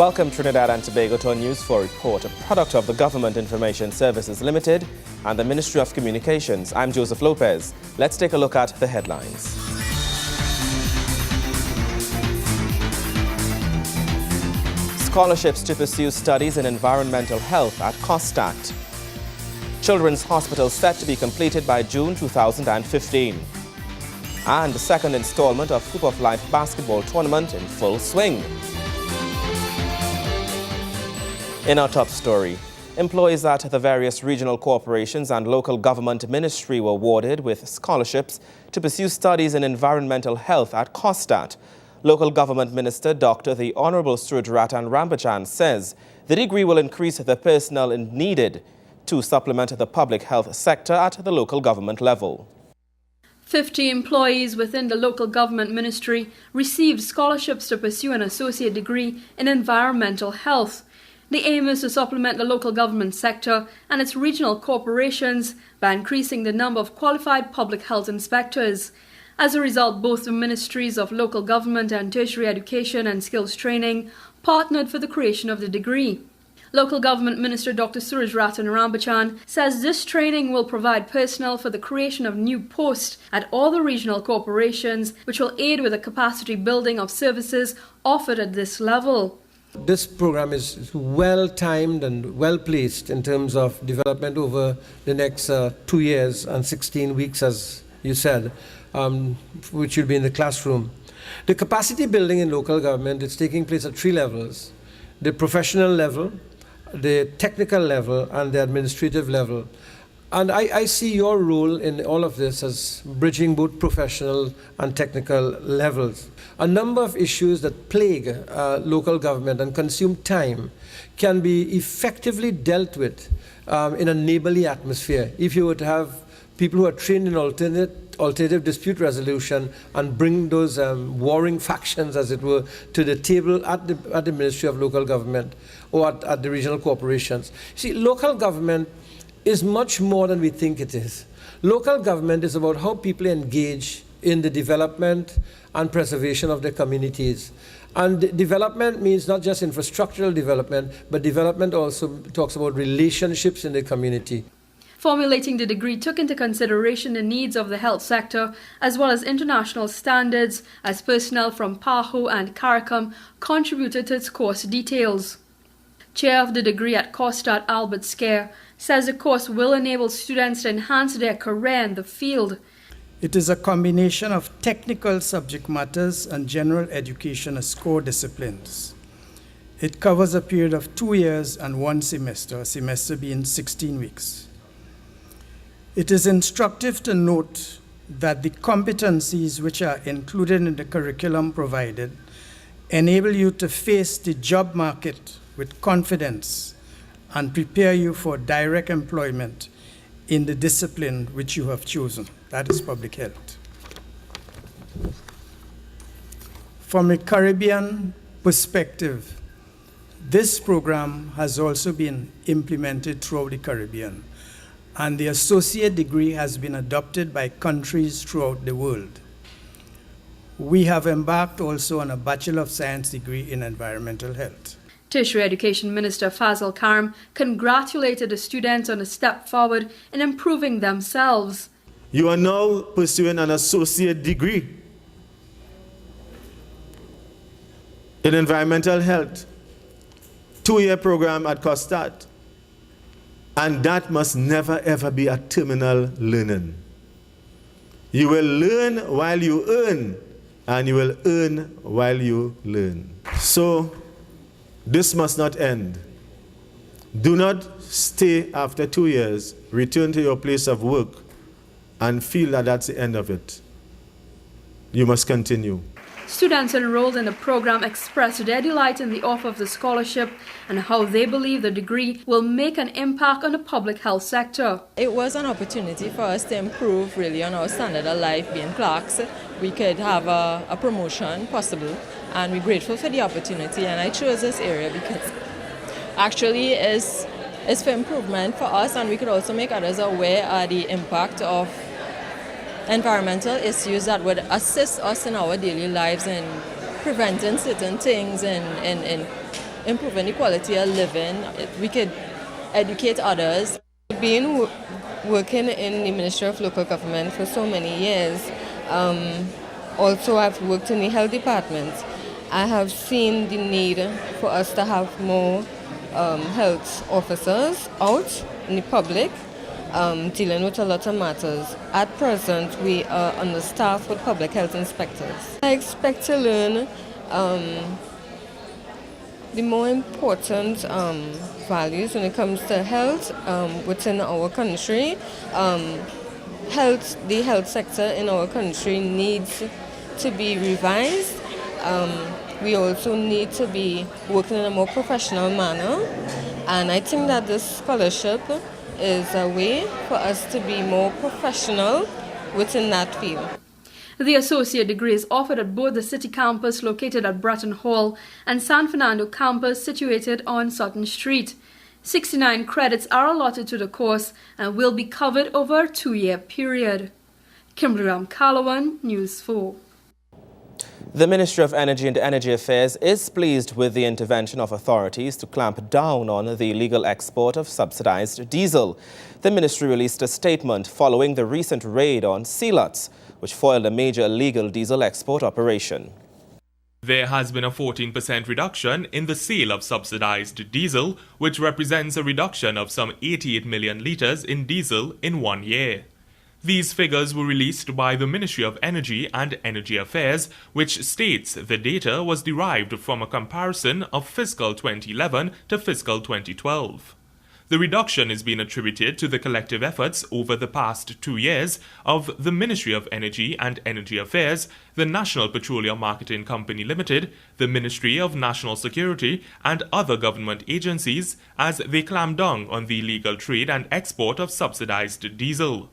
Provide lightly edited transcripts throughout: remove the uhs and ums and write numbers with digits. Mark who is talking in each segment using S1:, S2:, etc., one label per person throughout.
S1: Welcome Trinidad and Tobago to a News 4 report, a product of the Government Information Services Limited and the Ministry of Communications. I'm Joseph Lopez. Let's take a look at the headlines. Scholarships to pursue studies in environmental health at COSTAT. Children's Hospital set to be completed by June 2015. And the second installment of Hoop of Life basketball tournament in full swing. In our top story, employees at the various regional corporations and local government ministry were awarded with scholarships to pursue studies in environmental health at COSTAT. Local Government Minister Dr. the Honorable Surajratan Rambachan says the degree will increase the personnel needed to supplement the public health sector at the local government level.
S2: 50 employees within the local government ministry received scholarships to pursue an associate degree in environmental health. The aim is to supplement the local government sector and its regional corporations by increasing the number of qualified public health inspectors. As a result, both the Ministries of Local Government and Tertiary Education and Skills Training partnered for the creation of the degree. Local Government Minister Dr. Surajratan Rambachan says this training will provide personnel for the creation of new posts at all the regional corporations, which will aid with the capacity building of services offered at this level.
S3: This program is well timed and well placed in terms of development over the next 2 years and 16 weeks, as you said, which will be in the classroom. The capacity building in local government is taking place at 3 levels: the professional level, the technical level, and the administrative level. And I see your role in all of this as bridging both professional and technical levels. A number of issues that plague local government and consume time can be effectively dealt with in a neighborly atmosphere if you were to have people who are trained in alternative dispute resolution and bring those warring factions, as it were, to the table at the Ministry of Local Government or at the regional corporations. See, local government is much more than we think it is. Local government is about how people engage in the development and preservation of their communities. And development means not just infrastructural development, but development also talks about relationships in the community.
S2: Formulating the degree took into consideration the needs of the health sector as well as international standards, as personnel from PAHO and CARICOM contributed to its course details. Chair of the degree at COSTAT, Albert Scare, says the course will enable students to enhance their career in the field.
S4: It is a combination of technical subject matters and general education as core disciplines. It covers a period of 2 years and 1 semester, a semester being 16 weeks. It is instructive to note that the competencies which are included in the curriculum provided enable you to face the job market with confidence and prepare you for direct employment in the discipline which you have chosen. That is public health. From a Caribbean perspective, this program has also been implemented throughout the Caribbean, and the associate degree has been adopted by countries throughout the world. We have embarked also on a Bachelor of Science degree in environmental health.
S2: Tertiary Education Minister Fazal Karim congratulated the students on a step forward in improving themselves.
S5: You are now pursuing an associate degree in environmental health, 2-year program at COSTAT. And that must never ever be a terminal learning. You will learn while you earn, and you will earn while you learn. So, this must not end. Do not stay after 2 years, return to your place of work, and feel that that's the end of it. You must continue.
S2: Students enrolled in the program expressed their delight in the offer of the scholarship and how they believe the degree will make an impact on the public health sector.
S6: It was an opportunity for us to improve really on our standard of life being clerks. We could have a promotion possible, and we're grateful for the opportunity, and I chose this area because actually it's for improvement for us, and we could also make others aware of the impact of environmental issues that would assist us in our daily lives in preventing certain things in improving the quality of living. We could educate others. Working in the Ministry of Local Government for so many years, also I've worked in the health department. I have seen the need for us to have more health officers out in the public dealing with a lot of matters. At present, we are understaffed with public health inspectors. I expect to learn the more important values when it comes to health within our country. The health sector in our country needs to be revised. We also need to be working in a more professional manner. And I think that this scholarship is a way for us to be more professional within that field.
S2: The associate degree is offered at both the City campus located at Bratton Hall and San Fernando campus situated on Sutton Street. 69 credits are allotted to the course and will be covered over a 2-year period. Kimberly Ram-Calawan, News 4.
S1: The Ministry of Energy and Energy Affairs is pleased with the intervention of authorities to clamp down on the illegal export of subsidized diesel. The ministry released a statement following the recent raid on Sealots, which foiled a major illegal diesel export operation.
S7: There has been a 14% reduction in the sale of subsidized diesel, which represents a reduction of some 88 million litres in diesel in 1 year. These figures were released by the Ministry of Energy and Energy Affairs, which states the data was derived from a comparison of fiscal 2011 to fiscal 2012. The reduction is being attributed to the collective efforts over the past 2 years of the Ministry of Energy and Energy Affairs, the National Petroleum Marketing Company Limited, the Ministry of National Security, and other government agencies as they clamp down on the illegal trade and export of subsidized diesel.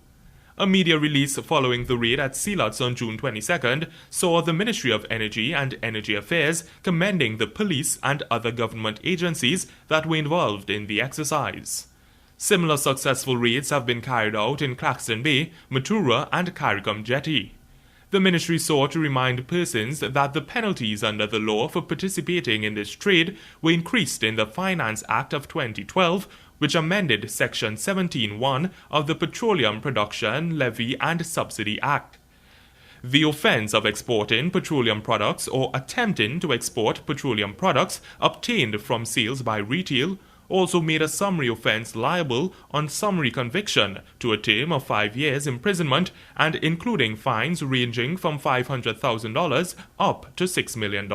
S7: A media release following the raid at Sealots on June 22nd saw the Ministry of Energy and Energy Affairs commending the police and other government agencies that were involved in the exercise. Similar successful raids have been carried out in Claxton Bay, Matura, and Caricom Jetty. The ministry sought to remind persons that the penalties under the law for participating in this trade were increased in the Finance Act of 2012, which amended Section 17(1) of the Petroleum Production, Levy and Subsidy Act. The offence of exporting petroleum products or attempting to export petroleum products obtained from sales by retail also made a summary offence liable on summary conviction to a term of 5 years imprisonment and including fines ranging from $500,000 up to $6 million.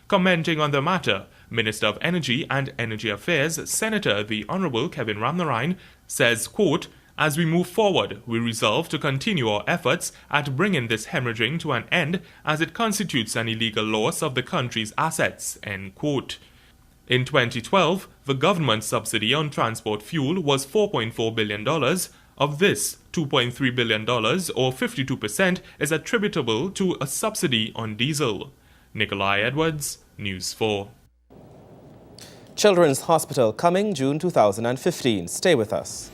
S7: Commenting on the matter, Minister of Energy and Energy Affairs, Senator the Honourable Kevin Ramnarine, says, quote, "As we move forward, we resolve to continue our efforts at bringing this hemorrhaging to an end as it constitutes an illegal loss of the country's assets," end quote. In 2012, the government subsidy on transport fuel was $4.4 billion. Of this, $2.3 billion, or 52%, is attributable to a subsidy on diesel. Nikolai Edwards, News 4.
S1: Children's Hospital coming June 2015. Stay with us.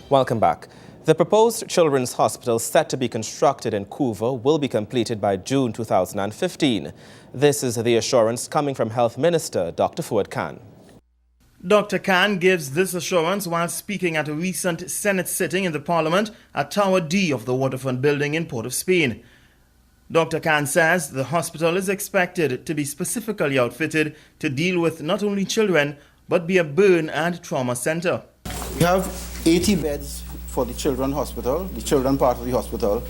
S1: Welcome back. The proposed Children's Hospital set to be constructed in Couva will be completed by June 2015. This is the assurance coming from Health Minister Dr. Fuad Khan.
S8: Dr. Khan gives this assurance while speaking at a recent Senate sitting in the Parliament at Tower D of the Waterfront Building in Port of Spain. Dr. Khan says the hospital is expected to be specifically outfitted to deal with not only children, but be a burn and trauma centre.
S9: We have 80 beds for the children's hospital, the children part of the hospital,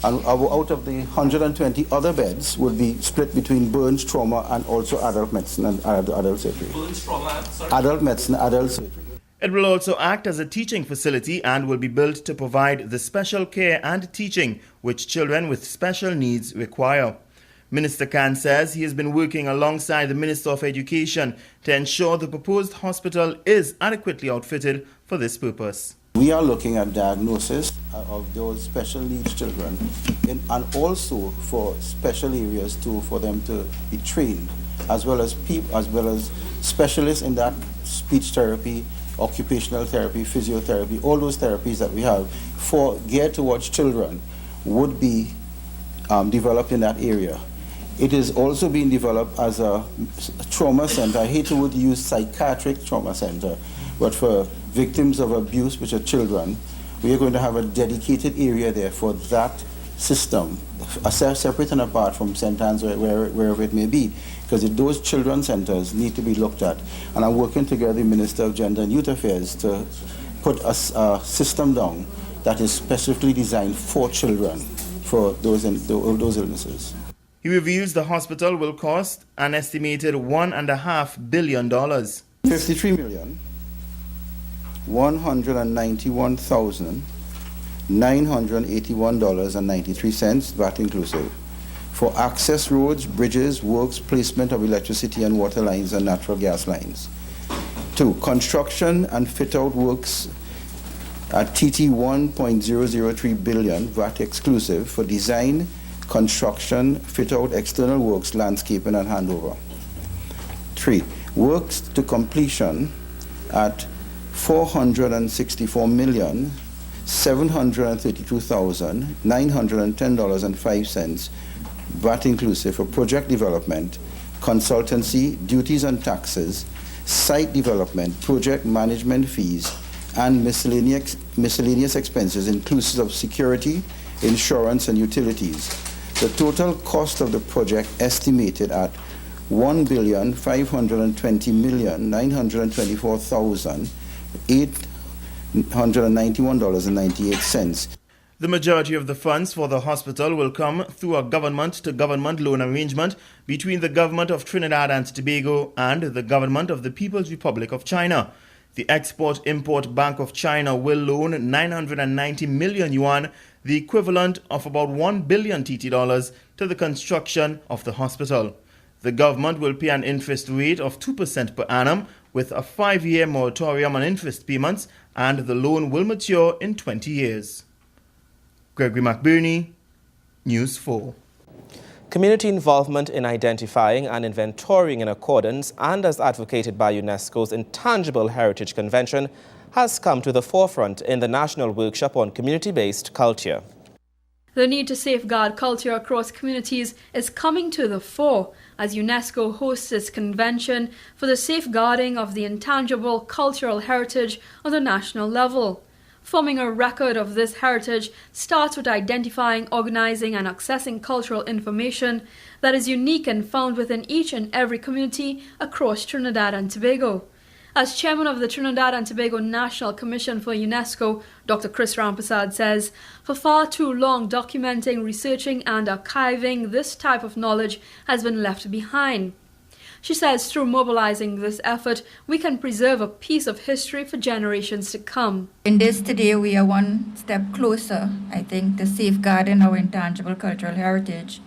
S9: and out of the 120 other beds would be split between burns, trauma, and also adult medicine and adult surgery. Burns, trauma, sorry? Adult medicine, adult surgery.
S8: It will also act as a teaching facility and will be built to provide the special care and teaching which children with special needs require. Minister Khan says he has been working alongside the Minister of Education to ensure the proposed hospital is adequately outfitted for this purpose.
S9: We are looking at diagnosis of those special needs children and also for special areas for them to be trained, as well as specialists in that speech therapy, occupational therapy, physiotherapy, all those therapies that we have geared towards children would be developed in that area. It is also being developed as a trauma center. I hate to use psychiatric trauma center, but for victims of abuse, which are children, we are going to have a dedicated area there for that system, separate and apart from St. Anne's, wherever it may be, because those children's centers need to be looked at. And I'm working together with the Minister of Gender and Youth Affairs to put a system down that is specifically designed for children for those illnesses.
S8: He reveals the hospital will cost an estimated $1.5 billion.
S9: $53,191,981.93, VAT inclusive, for access roads, bridges, works, placement of electricity and water lines and natural gas lines. 2. Construction and fit-out works at TT 1.003 billion, VAT exclusive, for design, construction, fit-out, external works, landscaping and handover. 3. Works to completion at $464,732,910.05, VAT inclusive, for project development, consultancy, duties and taxes, site development, project management fees, and miscellaneous expenses inclusive of security, insurance, and utilities. The total cost of the project estimated at $1,520,924,891.98.
S8: The majority of the funds for the hospital will come through a government-to-government loan arrangement between the government of Trinidad and Tobago and the government of the People's Republic of China. The Export-Import Bank of China will loan 990 million yuan, the equivalent of about 1 billion TT dollars, to the construction of the hospital. The government will pay an interest rate of 2% per annum with a 5-year moratorium on interest payments, and the loan will mature in 20 years. Gregory McBurney, News 4.
S1: Community involvement in identifying and inventorying in accordance and as advocated by UNESCO's Intangible Heritage Convention has come to the forefront in the National Workshop on Community-Based Culture.
S2: The need to safeguard culture across communities is coming to the fore as UNESCO hosts its convention for the safeguarding of the intangible cultural heritage on the national level. Forming a record of this heritage starts with identifying, organizing, and accessing cultural information that is unique and found within each and every community across Trinidad and Tobago. As chairman of the Trinidad and Tobago National Commission for UNESCO, Dr. Chris Rampasad says, for far too long documenting, researching, and archiving this type of knowledge has been left behind. She says through mobilizing this effort, we can preserve a piece of history for generations to come.
S10: In this today, we are one step closer, I think, to safeguarding our intangible cultural heritage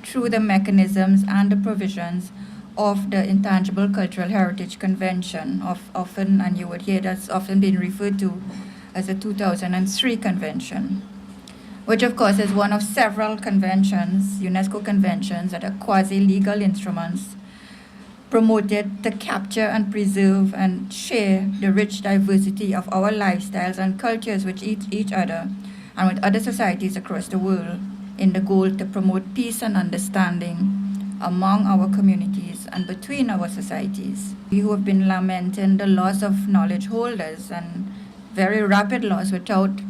S10: through the mechanisms and the provisions of the Intangible Cultural Heritage Convention, and you would hear that's often been referred to as the 2003 Convention, which of course is one of several conventions, UNESCO conventions, that are quasi-legal instruments promoted to capture and preserve and share the rich diversity of our lifestyles and cultures with each other and with other societies across the world in the goal to promote peace and understanding among our communities and between our societies. We who have been lamenting the loss of knowledge holders and very rapid loss without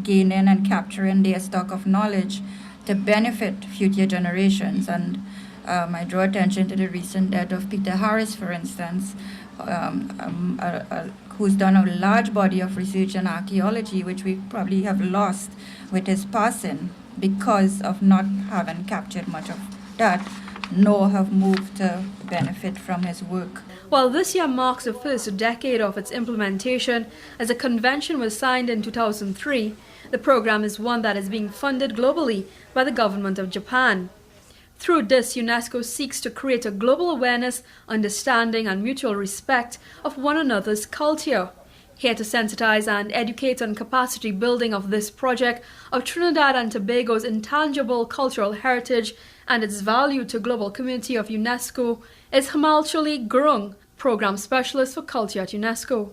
S10: gaining and capturing their stock of knowledge to benefit future generations. And I draw attention to the recent death of Peter Harris, for instance, who's done a large body of research in archaeology, which we probably have lost with his passing because of not having captured much of that, nor have moved to benefit from his work.
S2: While this year marks the first decade of its implementation, as the convention was signed in 2003, the program is one that is being funded globally by the government of Japan. Through this, UNESCO seeks to create a global awareness, understanding, and mutual respect of one another's culture. Here to sensitize and educate on capacity building of this project of Trinidad and Tobago's intangible cultural heritage and its value to global community of UNESCO is Hamal Chuli Gurung, Program Specialist for Culture at UNESCO.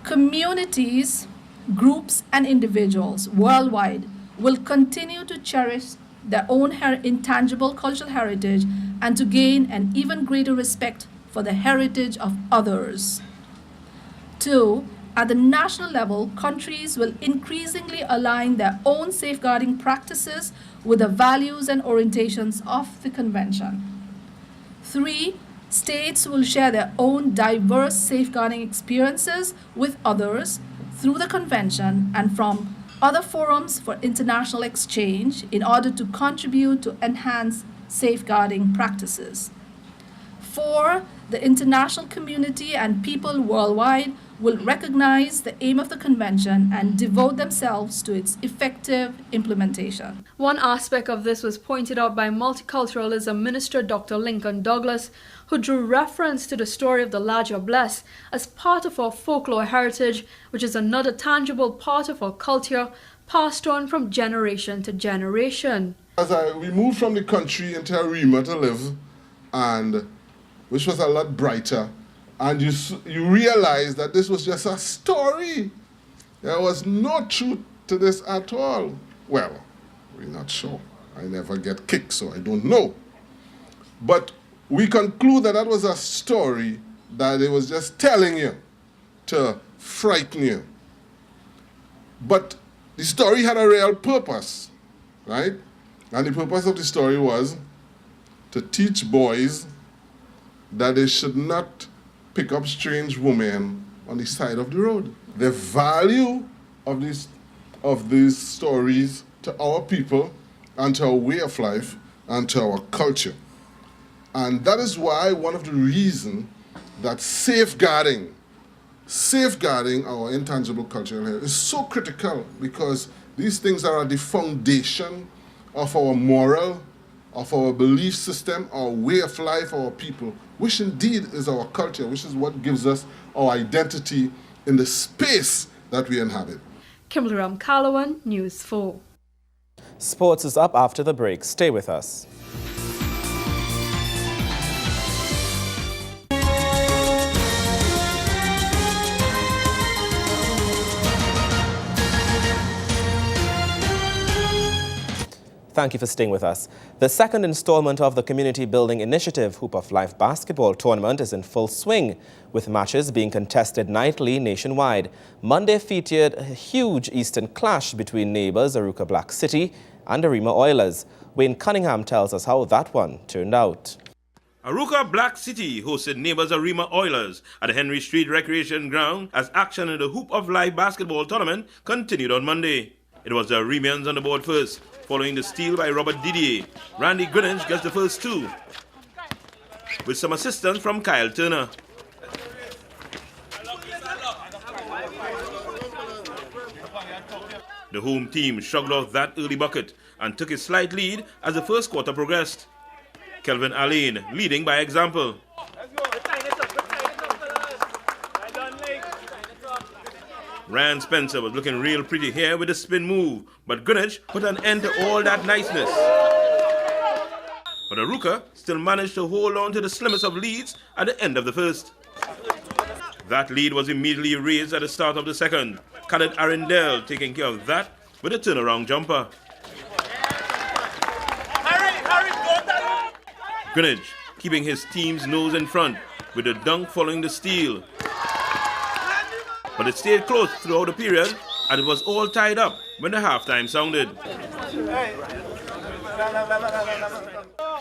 S11: Communities, groups, and individuals worldwide will continue to cherish their own intangible cultural heritage and to gain an even greater respect for the heritage of others. 2. At the national level, countries will increasingly align their own safeguarding practices with the values and orientations of the Convention. 3. States will share their own diverse safeguarding experiences with others through the Convention and from other forums for international exchange in order to contribute to enhance safeguarding practices. 4. The international community and people worldwide will recognize the aim of the Convention and devote themselves to its effective implementation.
S2: One aspect of this was pointed out by Multiculturalism Minister Dr. Lincoln Douglas, who drew reference to the story of the Laja Bless as part of our folklore heritage, which is another tangible part of our culture passed on from generation to generation.
S12: As we moved from the country into Arima to live, and which was a lot brighter, and you realize that this was just a story. There was no truth to this at all. Well, we're not sure. I never get kicked, so I don't know. But we conclude that that was a story that it was just telling you to frighten you. But the story had a real purpose, right? And the purpose of the story was to teach boys that they should not pick up strange women on the side of the road. The value of these stories to our people and to our way of life and to our culture. And that is why one of the reasons that safeguarding our intangible cultural heritage is so critical, because these things are at the foundation of our moral, of our belief system, our way of life, our people, which indeed is our culture, which is what gives us our identity in the space that we inhabit.
S2: Kimberly Ram-Calawan, News 4.
S1: Sports is up after the break. Stay with us. Thank you for staying with us. The second installment of the Community Building Initiative Hoop of Life basketball tournament is in full swing, with matches being contested nightly nationwide. Monday featured a huge Eastern clash between neighbors Arouca Black City and Arima Oilers. Wayne Cunningham tells us how that one turned out.
S13: Arouca Black City hosted neighbors Arima Oilers at the Henry Street Recreation Ground as action in the Hoop of Life basketball tournament continued on Monday. It was the Arimians on the board first, following the steal by Robert Didier. Randy Greenwich gets the first two, with some assistance from Kyle Turner. The home team shrugged off that early bucket and took a slight lead as the first quarter progressed. Kelvin Allain leading by example. Ryan Spencer was looking real pretty here with a spin move, but Greenwich put an end to all that niceness. But Arouca still managed to hold on to the slimmest of leads at the end of the first. That lead was immediately erased at the start of the second. Khaled Arundel taking care of that with a turnaround jumper. Greenwich keeping his team's nose in front with a dunk following the steal. But it stayed close throughout the period, and it was all tied up when the halftime sounded.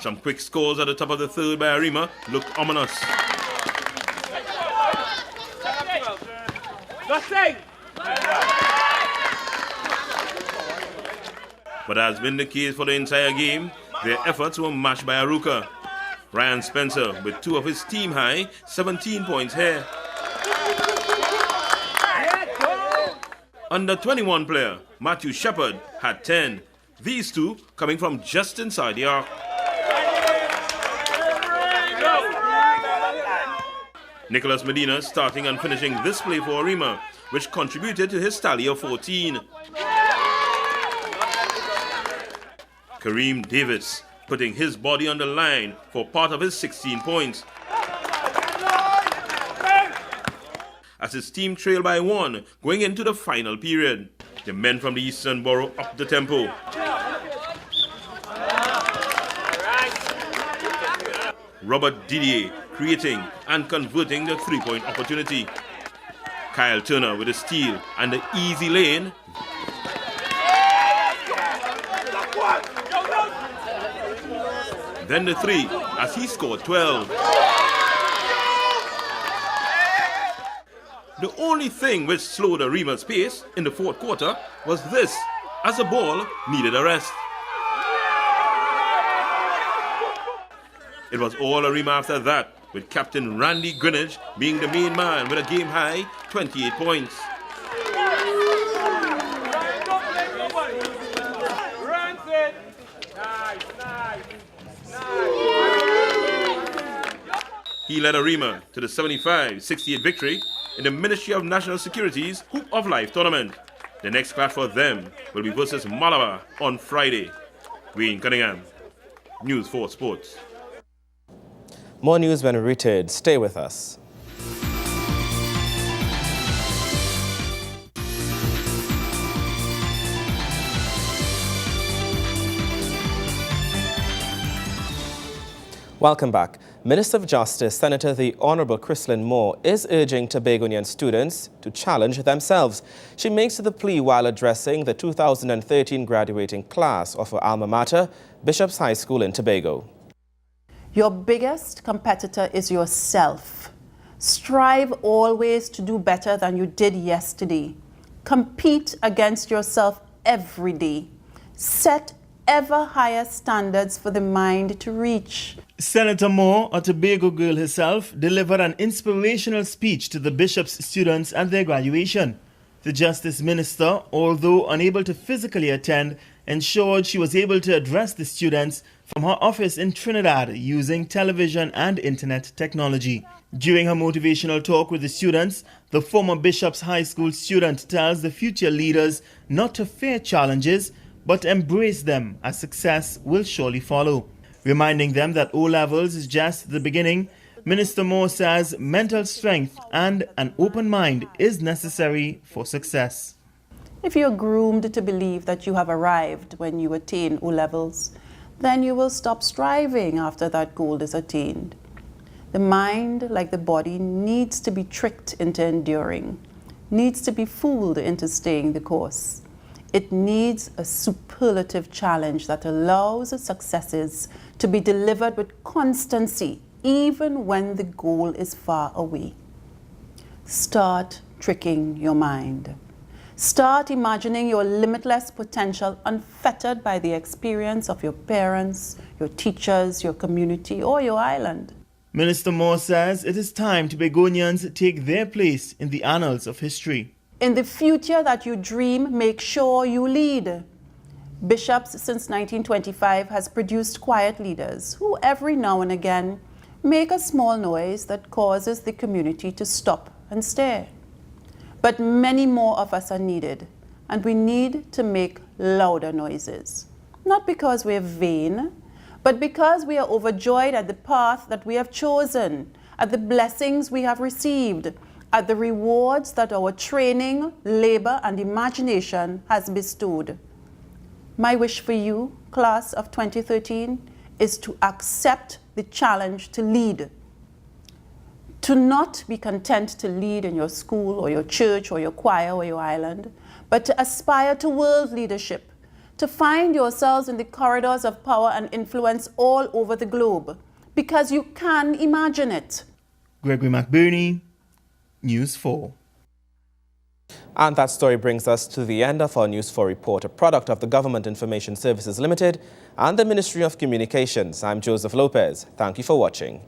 S13: Some quick scores at the top of the third by Arima looked ominous. But as been the case for the entire game, their efforts were matched by Arouca. Ryan Spencer with two of his team high 17 points here. Under 21 player Matthew Shepard had 10. These two coming from just inside the arc. Nicholas Medina starting and finishing this play for Arima, which contributed to his tally of 14. Kareem Davis putting his body on the line for part of his 16 points. as his team trailed by 1 going into the final period. The men from the Eastern Borough upped the tempo. Robert Didier creating and converting the three-point opportunity. Kyle Turner with a steal and the easy lane. Then the 3 as he scored 12. The only thing which slowed Arima's pace in the fourth quarter was this, as the ball needed a rest. It was all Arima after that, with Captain Randy Greenwich being the main man with a game-high 28 points. He led Arima to the 75-68 victory in the Ministry of National Security's Hoop of Life tournament. The next clash for them will be versus Malabar on Friday. Wayne Cunningham, News 4 Sports.
S1: More news when we return. Stay with us. Welcome back. Minister of Justice, Senator the Honourable Chrislyn Moore, is urging Tobagonian students to challenge themselves. She makes the plea while addressing the 2013 graduating class of her alma mater, Bishop's High School in Tobago.
S14: Your biggest competitor is yourself. Strive always to do better than you did yesterday. Compete against yourself every day. Set ever higher standards for the mind to reach.
S8: Senator Moore, a Tobago girl herself, delivered an inspirational speech to the Bishop's students at their graduation. The Justice Minister, although unable to physically attend, ensured she was able to address the students from her office in Trinidad using television and internet technology. During her motivational talk with the students, the former Bishop's High School student tells the future leaders not to fear challenges, but embrace them, as success will surely follow. Reminding them that O-levels is just the beginning, Minister Moore says mental strength and an open mind is necessary for success.
S14: If you're groomed to believe that you have arrived when you attain O-levels, then you will stop striving after that goal is attained. The mind, like the body, needs to be tricked into enduring, needs to be fooled into staying the course. It needs a superlative challenge that allows successes to be delivered with constancy, even when the goal is far away. Start tricking your mind. Start imagining your limitless potential unfettered by the experience of your parents, your teachers, your community, or your island.
S8: Minister Moore says it is time Tobagonians take their place in the annals of history.
S14: In the future that you dream, make sure you lead. Bishops since 1925 has produced quiet leaders who every now and again make a small noise that causes the community to stop and stare. But many more of us are needed, and we need to make louder noises. Not because we're vain, but because we are overjoyed at the path that we have chosen, at the blessings we have received, at the rewards that our training, labor, and imagination has bestowed. My wish for you, class of 2013, is to accept the challenge to lead. To not be content to lead in your school or your church or your choir or your island, but to aspire to world leadership, to find yourselves in the corridors of power and influence all over the globe, because you can imagine it.
S8: Gregory McBurney, News 4.
S1: And that story brings us to the end of our News 4 report, a product of the Government Information Services Limited and the Ministry of Communications. I'm Joseph Lopez. Thank you for watching.